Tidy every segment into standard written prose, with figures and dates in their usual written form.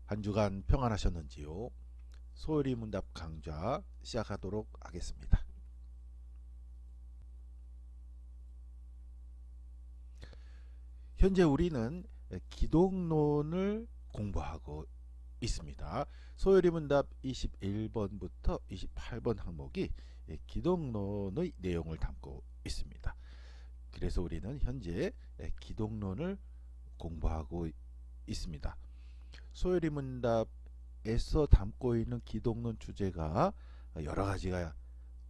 한 주간 평안하셨는지요? 소요리 문답 강좌 시작하도록 하겠습니다. 현재 우리는 기독론을 공부하고 있습니다. 소요리 문답 21번부터 28번 항목이 기독론의 내용을 담고 있습니다. 그래서 우리는 현재 기독론을 공부하고 있습니다. 소요리 문답에서 담고 있는 기독론 주제가 여러 가지가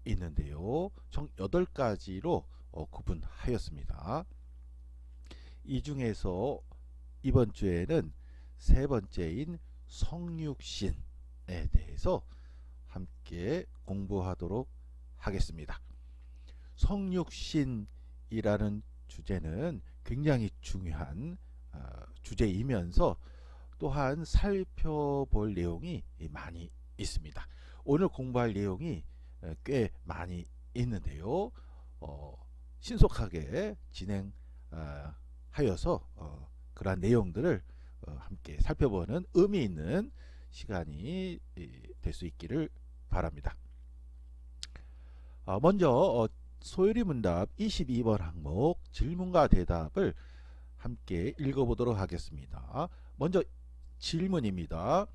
있는데요. 총 8가지로 구분하였습니다. 이 중에서 이번 주에는 세 번째인 성육신에 대해서 함께 공부하도록 하겠습니다. 성육신이라는 주제는 굉장히 중요한 주제이면서 또한 살펴볼 내용이 많이 있습니다. 오늘 공부할 내용이 꽤 많이 있는데요. 신속하게 진행하여서 그러한 내용들을 함께 살펴보는 의미 있는 시간이 될 수 있기를 바랍니다. 먼저 소요리 문답 22번 항목 질문과 대답을 함께 읽어보도록 하겠습니다. 먼저 질문입니다.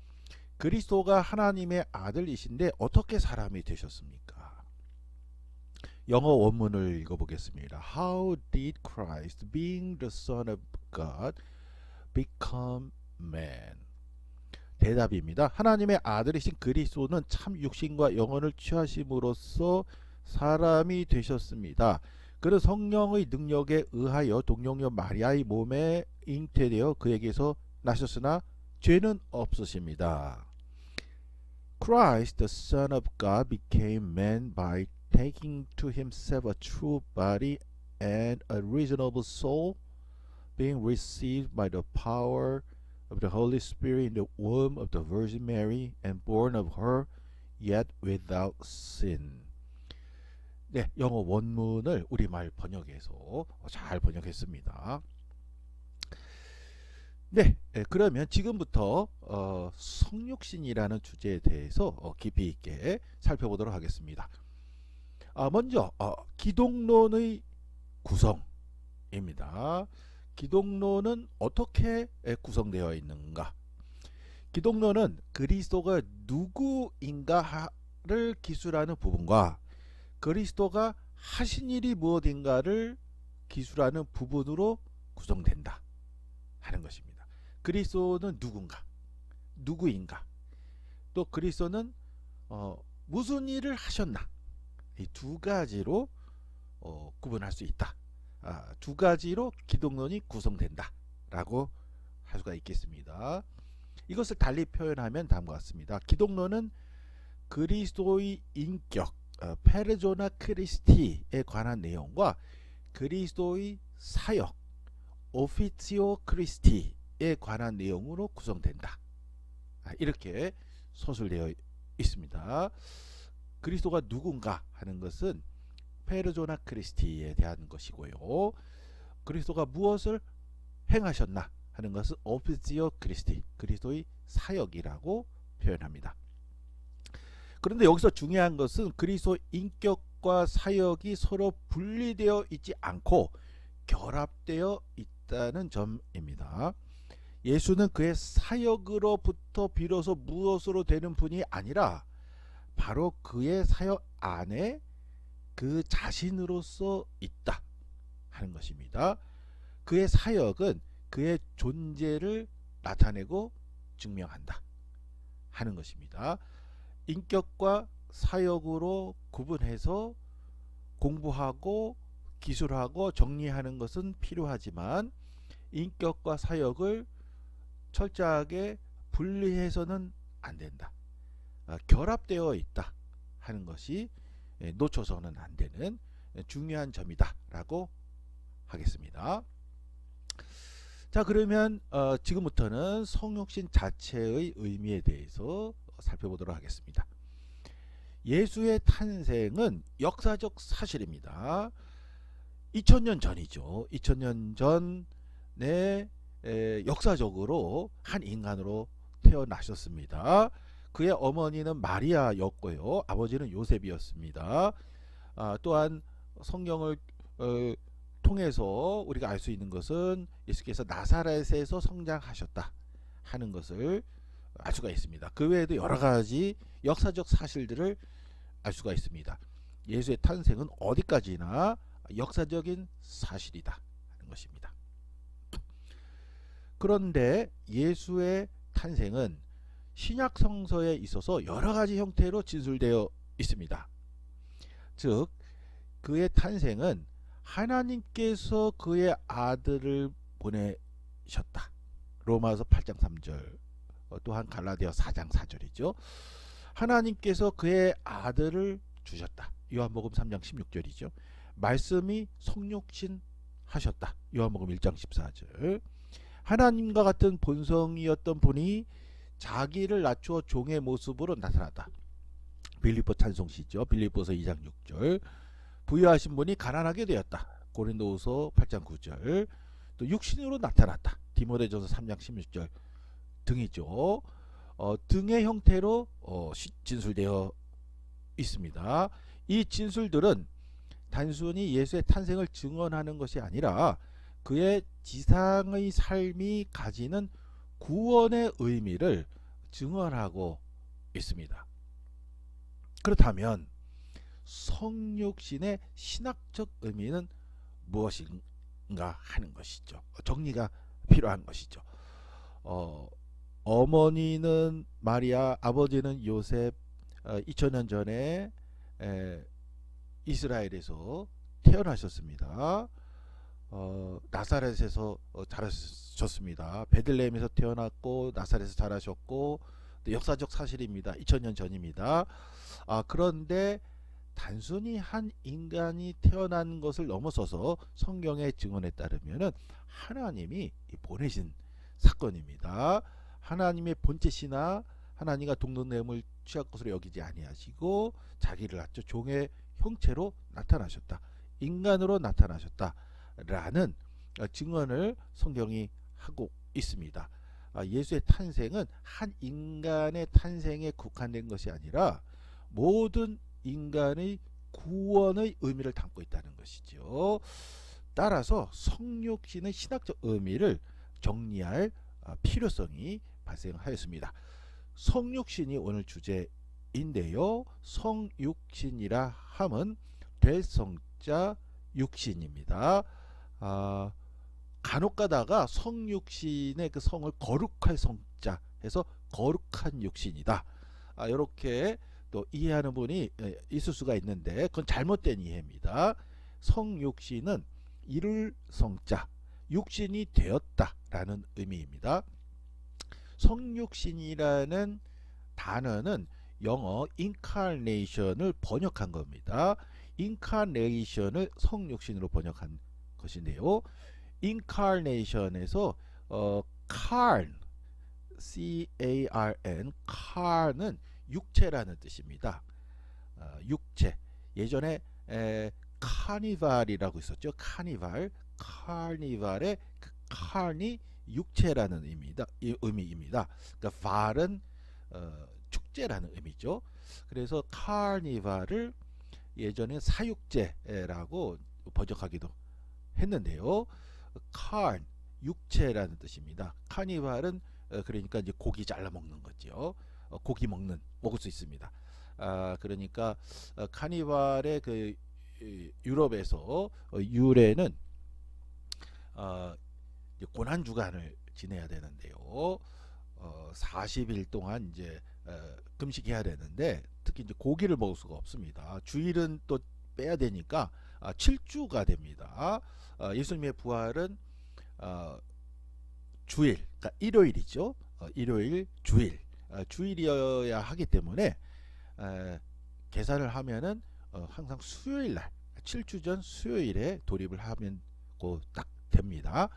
그리스도가 하나님의 아들이신데 어떻게 사람이 되셨습니까? 영어 원문을 읽어보겠습니다. How did Christ, being the Son of God, become man? 대답입니다. 하나님의 아들이신 그리스도는 참 육신과 영혼을 취하심으로써 사람이 되셨습니다. 그는 성령의 능력에 의하여 동정녀 마리아의 몸에 잉태되어 그에게서 나셨으나 죄는 없으십니다. Christ, the Son of God, became man by taking to himself a true body and a reasonable soul, being received by the power of the Holy Spirit in the womb of the Virgin Mary and born of her, yet without sin. 네, 영어 원문을 우리말 번역해서 잘 번역했습니다. 네, 그러면 지금부터 성육신이라는 주제에 대해서 깊이 있게 살펴보도록 하겠습니다. 먼저 기독론의 구성입니다. 기독론은 어떻게 구성되어 있는가? 기독론은 그리스도가 누구인가를 기술하는 부분과 그리스도가 하신 일이 무엇인가를 기술하는 부분으로 구성된다 하는 것입니다. 그리스도는 누구인가? 또 그리스도는 무슨 일을 하셨나? 이 두 가지로 구분할 수 있다. 두 가지로 기독론이 구성된다 라고 할 수가 있겠습니다. 이것을 달리 표현하면 다음과 같습니다. 기독론은 그리스도의 인격 페르소나 크리스티에 관한 내용과 그리스도의 사역 오피티오 크리스티에 관한 내용으로 구성된다. 이렇게 서술되어 있습니다. 그리스도가 누군가 하는 것은 페르소나 크리스티에 대한 것이고요. 그리스도가 무엇을 행하셨나 하는 것은 오피티오 크리스티 그리스도의 사역이라고 표현합니다. 그런데 여기서 중요한 것은 그리스도 인격과 사역이 서로 분리되어 있지 않고 결합되어 있다는 점입니다. 예수는 그의 사역으로부터 비로소 무엇으로 되는 분이 아니라 바로 그의 사역 안에 그 자신으로서 있다 하는 것입니다. 그의 사역은 그의 존재를 나타내고 증명한다 하는 것입니다. 인격과 사역으로 구분해서 공부하고 기술하고 정리하는 것은 필요하지만 인격과 사역을 철저하게 분리해서는 안 된다. 결합되어 있다 하는 것이 놓쳐서는 안 되는 중요한 점이다 라고 하겠습니다. 자, 그러면 지금부터는 성육신 자체의 의미에 대해서 살펴보도록 하겠습니다. 예수의 탄생은 역사적 사실입니다. 2000년 전이죠. 2000년 전에 역사적으로 한 인간으로 태어나셨습니다. 그의 어머니는 마리아였고요. 아버지는 요셉이었습니다. 또한 성경을 통해서 우리가 알 수 있는 것은 예수께서 나사렛에서 성장하셨다 하는 것을 알 수가 있습니다. 그 외에도 여러 가지 역사적 사실들을 알 수가 있습니다. 예수의 탄생은 어디까지나 역사적인 사실이다 하는 것입니다. 그런데 예수의 탄생은 신약 성서에 있어서 여러 가지 형태로 진술되어 있습니다. 즉 그의 탄생은 하나님께서 그의 아들을 보내셨다. 로마서 8장 3절, 또한 갈라디아 4장 4절이죠. 하나님께서 그의 아들을 주셨다. 요한복음 3장 16절이죠. 말씀이 성육신 하셨다. 요한복음 1장 14절. 하나님과 같은 본성이었던 분이 자기를 낮추어 종의 모습으로 나타났다. 빌립보 찬송시죠. 빌립보서 2장 6절. 부유하신 분이 가난하게 되었다. 고린도후서 8장 9절. 또 육신으로 나타났다. 디모데전서 3장 16절 등이죠. 등의 형태로 진술되어 있습니다. 이 진술들은 단순히 예수의 탄생을 증언하는 것이 아니라 그의 지상의 삶이 가지는 구원의 의미를 증언하고 있습니다. 그렇다면 성육신의 신학적 의미는 무엇인가 하는 것이죠. 정리가 필요한 것이죠. 어머니는 마리아, 아버지는 요셉, 2000년 전에 이스라엘에서 태어나셨습니다. 나사렛에서 자라셨습니다. 베들레헴에서 태어났고 나사렛에서 자라셨고, 역사적 사실입니다. 2000년 전입니다. 그런데 단순히 한 인간이 태어난 것을 넘어서서 성경의 증언에 따르면 하나님이 보내신 사건입니다. 하나님의 본체시나 하나님과 동등됨을 취할 것으로 여기지 아니하시고 자기를 낮춰 종의 형체로 나타나셨다. 인간으로 나타나셨다. 라는 증언을 성경이 하고 있습니다. 예수의 탄생은 한 인간의 탄생에 국한된 것이 아니라 모든 인간의 구원의 의미를 담고 있다는 것이죠. 따라서 성육신의 신학적 의미를 정리할 필요성이 발생하였습니다. 성육신이 오늘 주제인데요. 성육신이라 함은 될 성자 육신입니다. 간혹 가다가 성육신의 그 성을 거룩할 성자 해서 거룩한 육신이다. 이렇게 또 이해하는 분이 있을 수가 있는데 그건 잘못된 이해입니다. 성육신은 이룰 성자, 육신이 되었다라는 의미입니다. 성육신이라는 단어는 영어 incarnation을 번역한 겁니다. incarnation을 성육신으로 번역한 것인데요. incarnation에서 carn, C-A-R-N, carn은 육체라는 뜻입니다. 육체. 예전에 카니발이라고 있었죠. 카니발. 카니발의 그 carn이 육체라는 의미입니다. 그러니까 발은 축제라는 의미죠. 그래서 카니발을 예전에 사육제라고 번역하기도 했는데요. carn, 육체라는 뜻입니다. 카니발은 그러니까 이제 고기 잘라 먹는 거죠. 고기 먹을 수 있습니다. 그러니까 카니발의 그 유럽에서 유래는 고난 주간을 지내야 되는데요. 40일 동안 이제 금식해야 되는데 특히 이제 고기를 먹을 수가 없습니다. 주일은 또 빼야 되니까 7주가 됩니다. 예수님의 부활은 주일, 그러니까 일요일이죠. 일요일, 주일, 주일이어야 하기 때문에 계산을 하면은 항상 수요일 날, 7주 전 수요일에 돌입을 하면 딱 됩니다.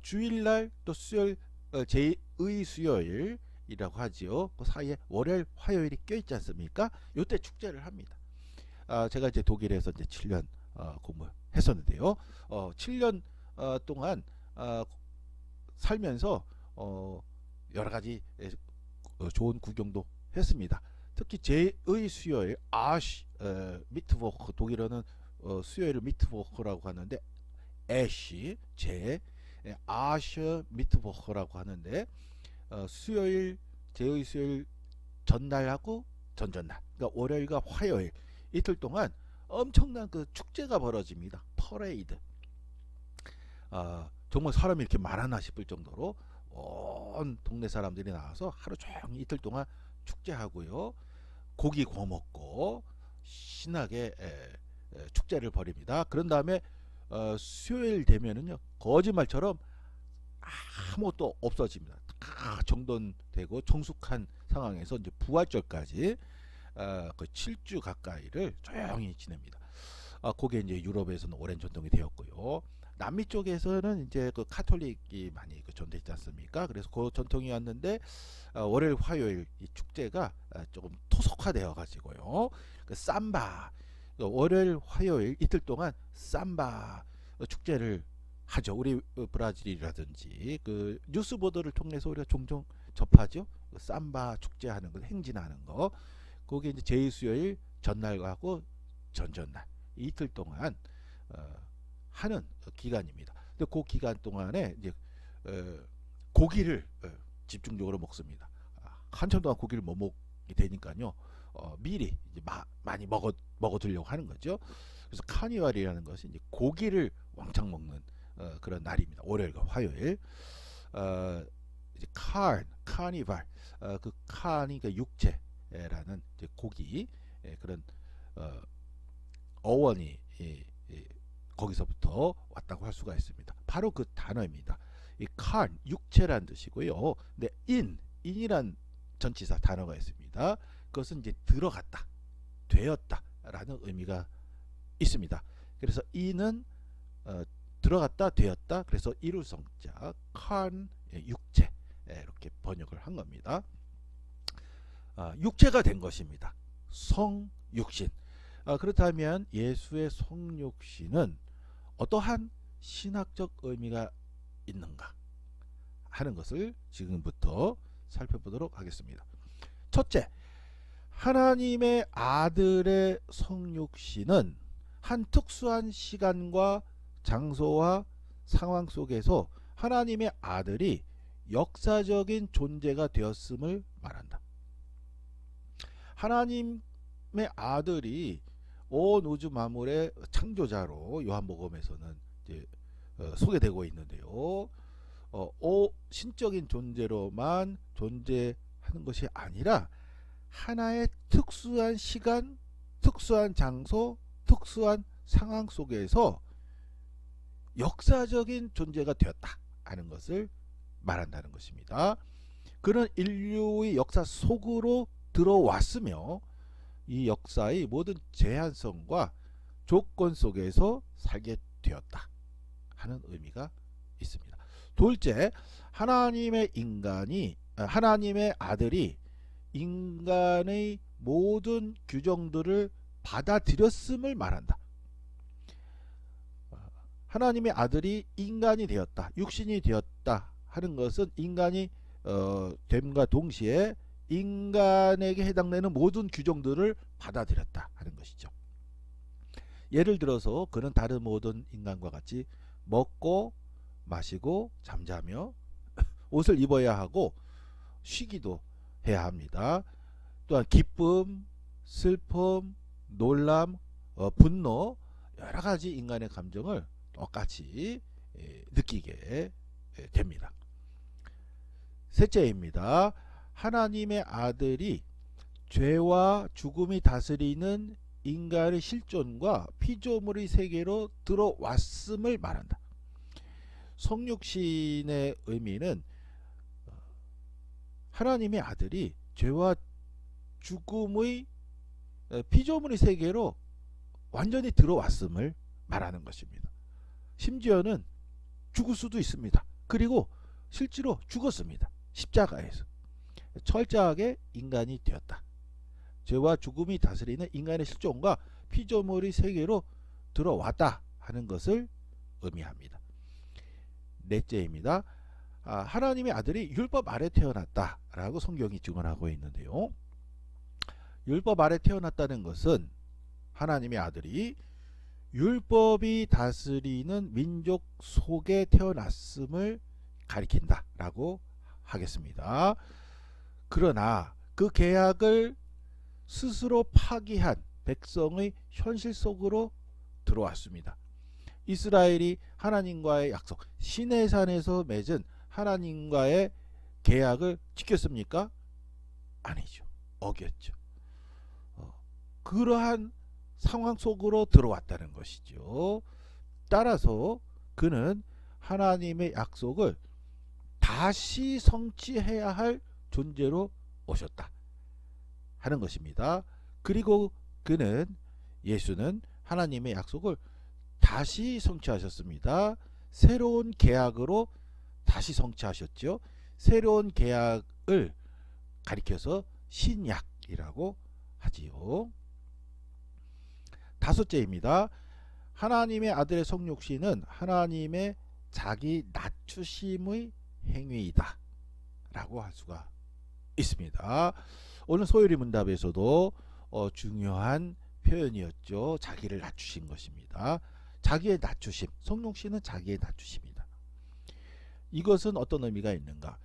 주일날 또 수요일, 제2 수요일이라고 하지요. 그 사이에 월요일, 화요일이 껴있지 않습니까? 요때 축제를 합니다. 제가 이제 독일에서 이제 7년 공부했었는데요. 7년 동안 살면서 여러 가지 좋은 구경도 했습니다. 특히 제의 수요일 미트워크, 독일어는 수요일을 미트워크라고 하는데 애쉬 제 아셔 미트워크라고 하는데 수요일 제의 수요일 전날하고 전전날, 그러니까 월요일과 화요일 이틀 동안 엄청난 그 축제가 벌어집니다. 퍼레이드. 정말 사람이 이렇게 많았나 싶을 정도로 온 동네 사람들이 나와서 하루 종일 이틀 동안 축제하고요. 고기 구워 먹고 신나게 축제를 벌입니다. 그런 다음에 수요일 되면은요, 거짓말처럼 아무것도 없어집니다. 다 정돈되고 정숙한 상황에서 이제 부활절까지 그 7주 가까이를 조용히 지냅니다. 그게 이제 유럽에서는 오랜 전통이 되었고요. 남미 쪽에서는 이제 그 카톨릭이 많이 그 전되지 않습니까? 그래서 그 전통이 왔는데 월요일, 화요일 이 축제가 조금 토속화되어 가지고요. 그 삼바, 월요일, 화요일 이틀 동안 삼바 축제를 하죠. 우리 브라질이라든지 그 뉴스 보도를 통해서 우리가 종종 접하죠. 그 삼바 축제하는 거, 행진하는 거. 그게 이제 제수요일 전날하고 전전날 이틀 동안 하는 기간입니다. 근데 그 기간 동안에 이제 고기를 집중적으로 먹습니다. 한참 동안 고기를 못 먹게 되니까요. 미리 이제 많이 먹어두려고 하는 거죠. 그래서 카니발이라는 것이 이제 고기를 왕창 먹는 그런 날입니다. 월요일과 화요일. 이제 카니발, 그 칸이 그 육체라는 이제 고기 그런 어원이 거기서부터 왔다고 할 수가 있습니다. 바로 그 단어입니다. 이 칸, 육체란 뜻이고요. 근데 인이란 전치사 단어가 있습니다. 그것은 이제 들어갔다, 되었다라는 의미가 있습니다. 그래서 인은 들어갔다, 되었다. 그래서 이루성자, 칸, 육체 이렇게 번역을 한 겁니다. 육체가 된 것입니다. 성육신. 그렇다면 예수의 성육신은 어떠한 신학적 의미가 있는가 하는 것을 지금부터 살펴보도록 하겠습니다. 첫째, 하나님의 아들의 성육신은 한 특수한 시간과 장소와 상황 속에서 하나님의 아들이 역사적인 존재가 되었음을 말한다. 하나님의 아들이 온 우주 만물의 창조자로 요한복음에서는 이제 소개되고 있는데요. 신적인 존재로만 존재하는 것이 아니라 하나의 특수한 시간, 특수한 장소, 특수한 상황 속에서 역사적인 존재가 되었다 하는 것을 말한다는 것입니다. 그는 인류의 역사 속으로 들어왔으며 이 역사의 모든 제한성과 조건 속에서 살게 되었다 하는 의미가 있습니다. 둘째, 하나님의 아들이 인간의 모든 규정들을 받아들였음을 말한다. 하나님의 아들이 인간이 되었다, 육신이 되었다 하는 것은 인간이 됨과 동시에 인간에게 해당되는 모든 규정들을 받아들였다 하는 것이죠. 예를 들어서 그는 다른 모든 인간과 같이 먹고 마시고 잠자며 옷을 입어야 하고 쉬기도 해야 합니다. 또한 기쁨, 슬픔, 놀람, 분노 여러 가지 인간의 감정을 똑같이 느끼게 됩니다. 셋째입니다. 하나님의 아들이 죄와 죽음이 다스리는 인간의 실존과 피조물의 세계로 들어왔음을 말한다. 성육신의 의미는 하나님의 아들이 죄와 죽음의 피조물의 세계로 완전히 들어왔음을 말하는 것입니다. 심지어는 죽을 수도 있습니다. 그리고 실제로 죽었습니다. 십자가에서. 철저하게 인간이 되었다. 죄와 죽음이 다스리는 인간의 실존과 피조물의 세계로 들어왔다 하는 것을 의미합니다. 넷째입니다. 하나님의 아들이 율법 아래 태어났다라고 성경이 증언하고 있는데요. 율법 아래 태어났다는 것은 하나님의 아들이 율법이 다스리는 민족 속에 태어났음을 가리킨다라고 하겠습니다. 그러나 그 계약을 스스로 파기한 백성의 현실 속으로 들어왔습니다. 이스라엘이 하나님과의 약속, 시내산에서 맺은 하나님과의 계약을 지켰습니까? 아니죠. 어겼죠. 그러한 상황 속으로 들어왔다는 것이죠. 따라서 그는 하나님의 약속을 다시 성취해야 할 존재로 오셨다 하는 것입니다. 그리고 예수는 하나님의 약속을 다시 성취하셨습니다. 새로운 계약으로 다시 성취하셨죠. 새로운 계약을 가리켜서 신약이라고 하지요. 다섯째입니다. 하나님의 아들의 성육신은 하나님의 자기 낮추심의 행위이다 라고 할 수가 있습니다. 오늘 소요리 문답에서도 중요한 표현이었죠. 자기를 낮추신 것입니다. 자기의 낮추심, 성육신은 자기의 낮추심이다. 이것은 어떤 의미가 있는가?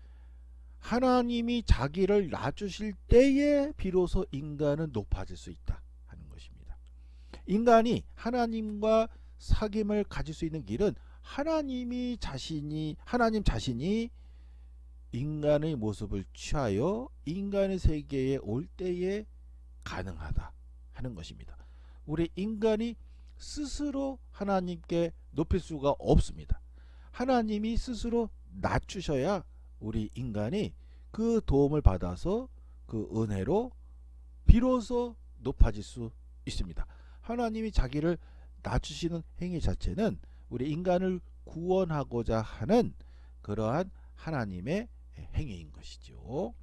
하나님이 자기를 낮추실 때에 비로소 인간은 높아질 수 있다 하는 것입니다. 인간이 하나님과 사귐을 가질 수 있는 길은 하나님 자신이 인간의 모습을 취하여 인간의 세계에 올 때에 가능하다 하는 것입니다. 우리 인간이 스스로 하나님께 높일 수가 없습니다. 하나님이 스스로 낮추셔야 우리 인간이 그 도움을 받아서 그 은혜로 비로소 높아질 수 있습니다. 하나님이 자기를 낮추시는 행위 자체는 우리 인간을 구원하고자 하는 그러한 하나님의 행위인 것이죠.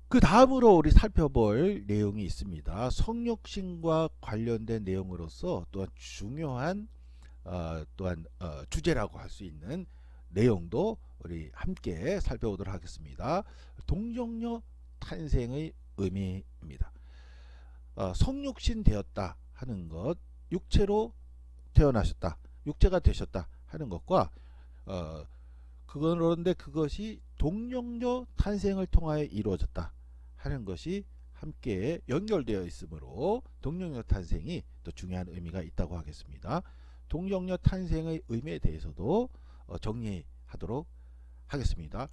그 다음으로 우리 살펴볼 내용이 있습니다. 성육신과 관련된 내용으로서 또한 중요한 주제라고 할 수 있는 내용도 우리 함께 살펴보도록 하겠습니다. 동정녀 탄생의 의미입니다. 성육신 되었다 하는 것, 육체로 태어나셨다, 육체가 되셨다 하는 것과 그런데 그것이 동정녀 탄생을 통하여 이루어졌다 하는 것이 함께 연결되어 있으므로 동정녀 탄생이 또 중요한 의미가 있다고 하겠습니다. 동정녀 탄생의 의미에 대해서도 정리하도록 하겠습니다.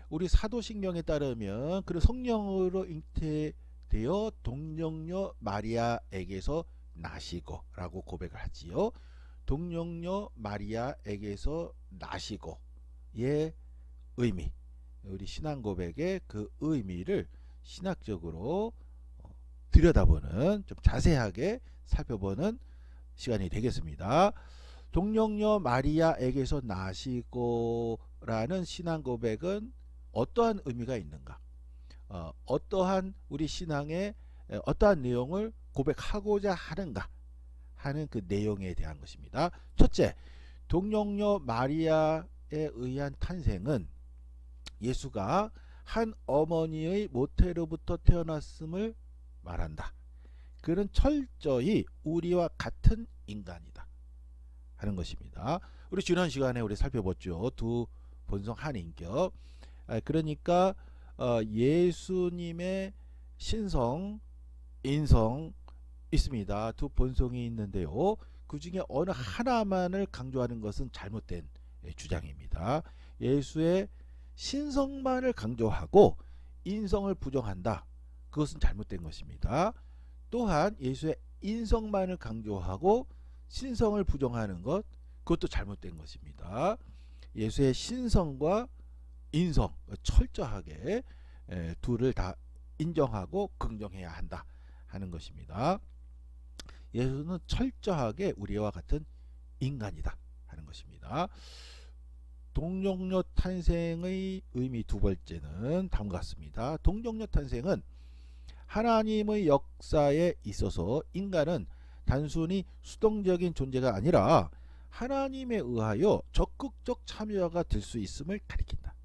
우리 사도신경에 따르면 그는 성령으로 잉태되어 동정녀 마리아에게서 나시고 라고 고백을 하지요. 동정녀 마리아에게서 나시고의 의미, 우리 신앙 고백의 그 의미를 신학적으로 들여다보는, 좀 자세하게 살펴보는 시간이 되겠습니다. 동정녀 마리아에게서 나시고라는 신앙 고백은 어떠한 의미가 있는가? 어떠한 우리 신앙의 어떠한 내용을 고백하고자 하는가 하는 그 내용에 대한 것입니다. 첫째, 동정녀 마리아에 의한 탄생은 예수가 한 어머니의 모태로부터 태어났음을 말한다. 그는 철저히 우리와 같은 인간이다 하는 것입니다. 우리 지난 시간에 우리 살펴봤죠. 두 본성 한 인격. 그러니까 예수님의 신성, 인성 있습니다. 두 본성이 있는데요. 그 중에 어느 하나만을 강조하는 것은 잘못된 주장입니다. 예수의 신성만을 강조하고 인성을 부정한다. 그것은 잘못된 것입니다. 또한 예수의 인성만을 강조하고 신성을 부정하는 것, 그것도 잘못된 것입니다. 예수의 신성과 인성 철저하게 둘을 다 인정하고 긍정해야 한다 하는 것입니다. 예수는 철저하게 우리와 같은 인간이다 하는 것입니다. 동정녀 탄생의 의미 두 번째는 다음과 같습니다. 동정녀 탄생은 하나님의 역사에 있어서 인간은 단순히 수동적인 존재가 아니라 하나님에 의하여 적극적 참여자가 될 수 있음을 가리킨다.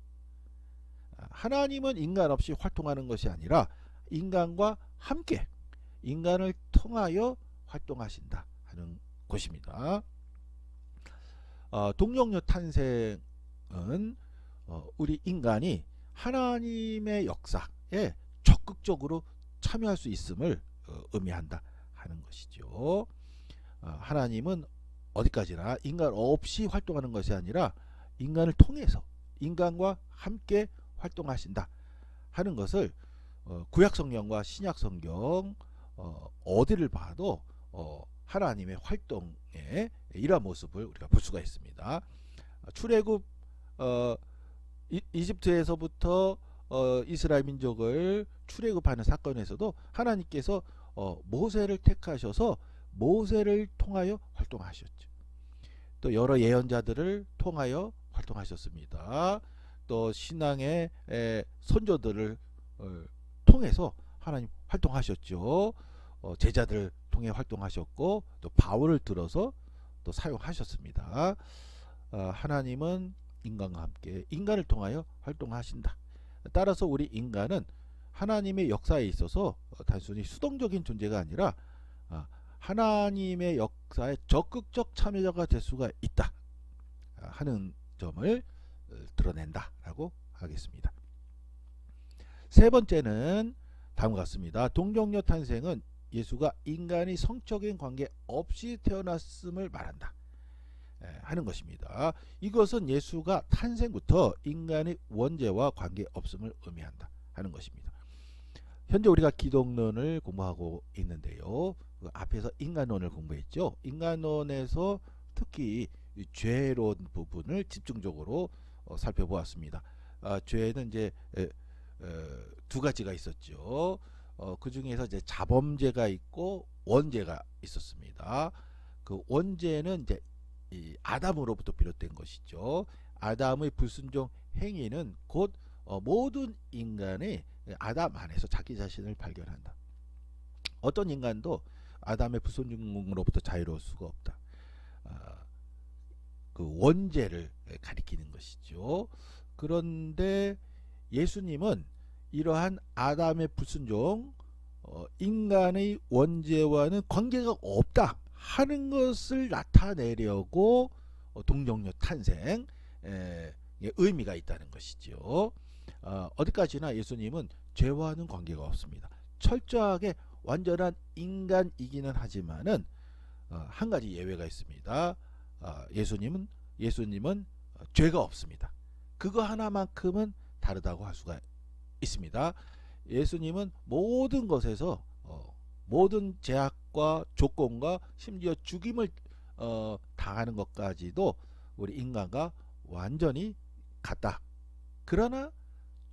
하나님은 인간 없이 활동하는 것이 아니라 인간과 함께 인간을 통하여 활동하신다 하는 것입니다. 동정녀 탄생은 우리 인간이 하나님의 역사에 적극적으로 참여할 수 있음을 의미한다 하는 것이죠. 하나님은 어디까지나 인간 없이 활동하는 것이 아니라 인간을 통해서 인간과 함께 활동하신다 하는 것을 구약성경과 신약성경 어디를 봐도 하나님의 활동의 이러한 모습을 우리가 볼 수가 있습니다. 출애굽 이집트에서부터 이스라엘 민족을 출애굽하는 사건에서도 하나님께서 모세를 택하셔서 모세를 통하여 활동하셨죠. 또 여러 예언자들을 통하여 활동하셨습니다. 또 신앙의 선조들을 통해서 하나님 활동하셨죠. 제자들 통해 활동하셨고 또 바울을 들어서 또 사용하셨습니다. 하나님은 인간과 함께 인간을 통하여 활동하신다. 따라서 우리 인간은 하나님의 역사에 있어서 단순히 수동적인 존재가 아니라 하나님의 역사에 적극적 참여자가 될 수가 있다 하는 점을 드러낸다라고 하겠습니다. 세 번째는 다음과 같습니다. 동정녀 탄생은 예수가 인간이 성적인 관계 없이 태어났음을 말한다 하는 것입니다. 이것은 예수가 탄생부터 인간의 원죄와 관계 없음을 의미한다 하는 것입니다. 현재 우리가 기독론을 공부하고 있는데요. 그 앞에서 인간론을 공부했죠. 인간론에서 특히 죄론 부분을 집중적으로 살펴보았습니다. 죄는 이제 두 가지가 있었죠. 그 중에서 이제 자범죄가 있고 원죄가 있었습니다. 그 원죄는 이제 이 아담으로부터 비롯된 것이죠. 아담의 불순종 행위는 곧 모든 인간의 아담 안에서 자기 자신을 발견한다. 어떤 인간도 아담의 불순종으로부터 자유로울 수가 없다. 그 원죄를 가리키는 것이죠. 그런데 예수님은 이러한 아담의 불순종, 인간의 원죄와는 관계가 없다 하는 것을 나타내려고 동정녀 탄생 의미가 있다는 것이죠. 어디까지나 예수님은 죄와는 관계가 없습니다. 철저하게 완전한 인간이기는 하지만은 한 가지 예외가 있습니다. 예수님은 죄가 없습니다. 그거 하나만큼은 다르다고 할 수가 있습니다. 예수님은 모든 것에서 모든 제약과 조건과 심지어 죽임을 당하는 것까지도 우리 인간과 완전히 같다. 그러나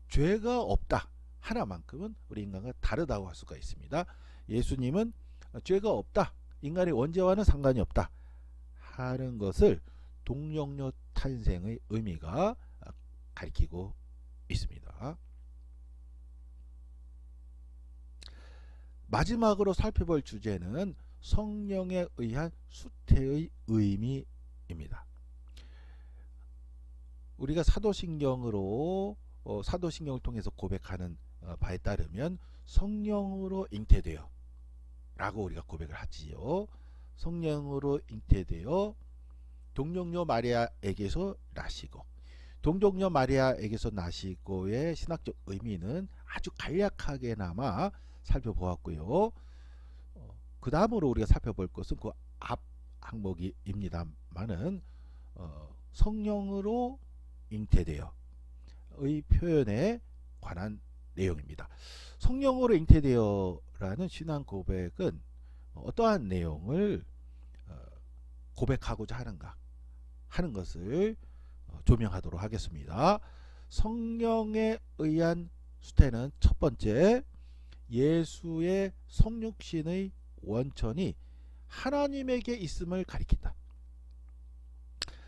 죄가 없다 하나만큼은 우리 인간과 다르다고 할 수가 있습니다. 예수님은 죄가 없다, 인간의 원죄와는 상관이 없다 하는 것을 동정녀 탄생의 의미가 가리키고 있습니다. 마지막으로 살펴볼 주제는 성령에 의한 수태의 의미입니다. 우리가 사도신경을 통해서 고백하는 바에 따르면 성령으로 잉태되어 라고 우리가 고백을 하지요. 성령으로 잉태되어 동정녀 마리아에게서 나시고, 동정녀 마리아에게서 나시고의 신학적 의미는 아주 간략하게나마 살펴보았고요. 그 다음으로 우리가 살펴볼 것은 그 앞 항목입니다만은 성령으로 잉태되어의 표현에 관한 내용입니다. 성령으로 잉태되어라는 신앙 고백은 어떠한 내용을 고백하고자 하는가 하는 것을 조명하도록 하겠습니다. 성령에 의한 수태는 첫 번째, 예수의 성육신의 원천이 하나님에게 있음을 가리킨다.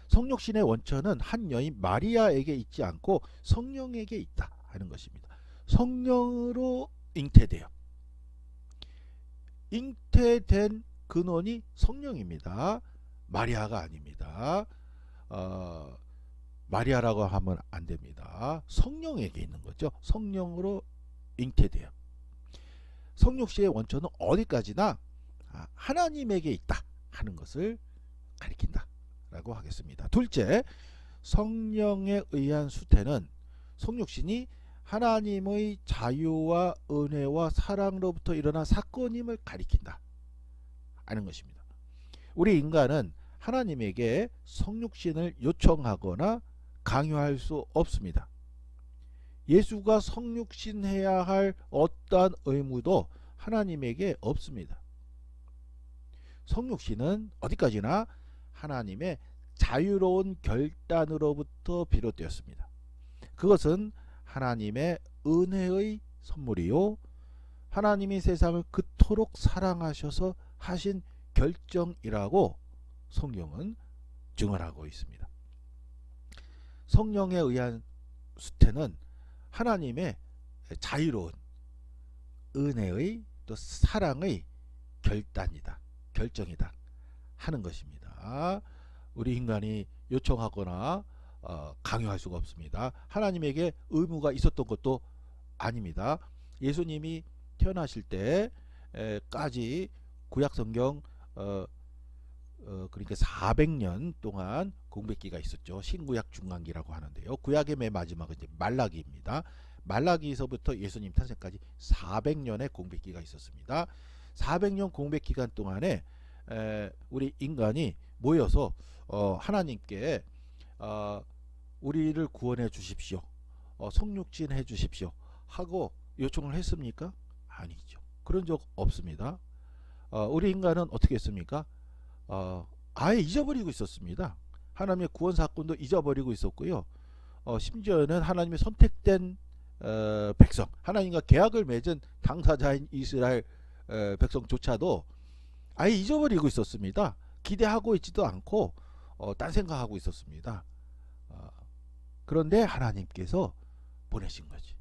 성육신의 원천은 한 여인 마리아에게 있지 않고 성령에게 있다 하는 것입니다. 성령으로 잉태되어, 잉태된 근원이 성령입니다. 마리아가 아닙니다. 마리아라고 하면 안 됩니다. 성령에게 있는 거죠. 성령으로 잉태돼요. 성육신의 원천은 어디까지나 하나님에게 있다 하는 것을 가리킨다 라고 하겠습니다. 둘째, 성령에 의한 수태는 성육신이 하나님의 자유와 은혜와 사랑으로부터 일어난 사건임을 가리킨다 하는 것입니다. 우리 인간은 하나님에게 성육신을 요청하거나 강요할 수 없습니다. 예수가 성육신해야 할 어떠한 의무도 하나님에게 없습니다. 성육신은 어디까지나 하나님의 자유로운 결단으로부터 비롯되었습니다. 그것은 하나님의 은혜의 선물이요, 하나님이 세상을 그토록 사랑하셔서 하신 결정이라고 성경은 증언하고 있습니다. 성령에 의한 수태는 하나님의 자유로운 은혜의 또 사랑의 결단이다, 결정이다 하는 것입니다. 우리 인간이 요청하거나 강요할 수가 없습니다. 하나님에게 의무가 있었던 것도 아닙니다. 예수님이 태어나실 때까지 구약성경 그러니까 400년 동안 공백기가 있었죠. 신구약 중간기라고 하는데요. 구약의 맨 마지막은 이제 말라기입니다. 말라기에서부터 예수님 탄생까지 400년의 공백기가 있었습니다. 400년 공백 기간 동안에 우리 인간이 모여서 하나님께 우리를 구원해 주십시오, 성육신 해 주십시오 하고 요청을 했습니까? 아니죠. 그런 적 없습니다. 우리 인간은 어떻게 했습니까? 아예 잊어버리고 있었습니다. 하나님의 구원 사건도 잊어버리고 있었고요. 심지어는 하나님의 선택된 백성, 하나님과 계약을 맺은 당사자인 이스라엘 백성조차도 아예 잊어버리고 있었습니다. 기대하고 있지도 않고 딴 생각하고 있었습니다. 그런데 하나님께서 보내신 거지.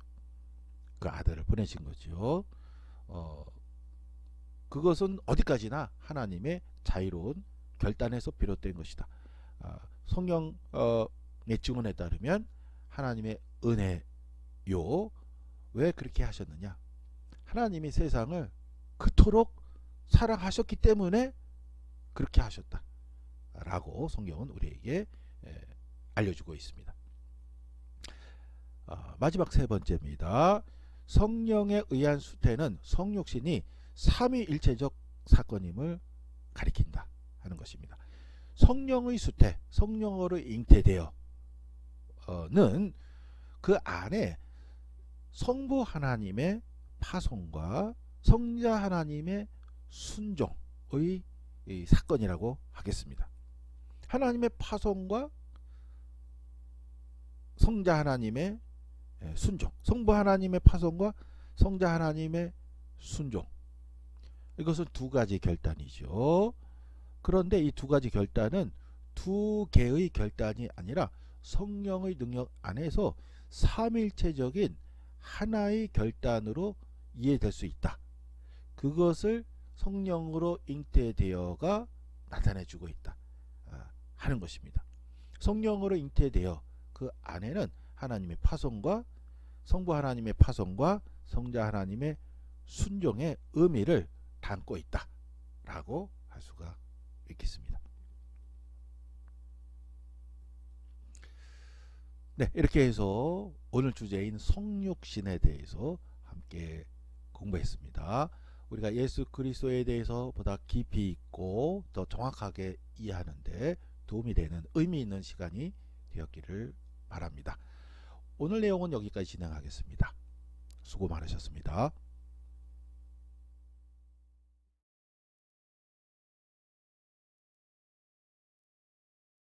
그 아들을 보내신 거죠. 그것은 어디까지나 하나님의 자유로운 결단에서 비롯된 것이다. 성경의 증언에 따르면 하나님의 은혜요. 왜 그렇게 하셨느냐? 하나님이 세상을 그토록 사랑하셨기 때문에 그렇게 하셨다 라고 성경은 우리에게 알려주고 있습니다. 마지막 세 번째입니다. 성령에 의한 수태는 성육신이 삼위일체적 사건임을 가리킨다 하는 것입니다. 성령의 수태, 성령으로 잉태되어는 그 안에 성부 하나님의 파송과 성자 하나님의 순종의 사건이라고 하겠습니다. 하나님의 파송과 성자 하나님의 순종, 성부 하나님의 파송과 성자 하나님의 순종, 이것은 두 가지 결단이죠. 그런데 이 두 가지 결단은 두 개의 결단이 아니라 성령의 능력 안에서 삼일체적인 하나의 결단으로 이해될 수 있다. 그것을 성령으로 잉태되어가 나타내주고 있다 하는 것입니다. 성령으로 잉태되어 그 안에는 하나님의 파송과 성부 하나님의 파송과 성자 하나님의 순종의 의미를 담고 있다 라고 할 수가 있겠습니다. 네, 이렇게 해서 오늘 주제인 성육신에 대해서 함께 공부했습니다. 우리가 예수 그리스도에 대해서 보다 깊이 있고 더 정확하게 이해하는 데 도움이 되는 의미 있는 시간이 되었기를 바랍니다. 오늘 내용은 여기까지 진행하겠습니다. 수고 많으셨습니다.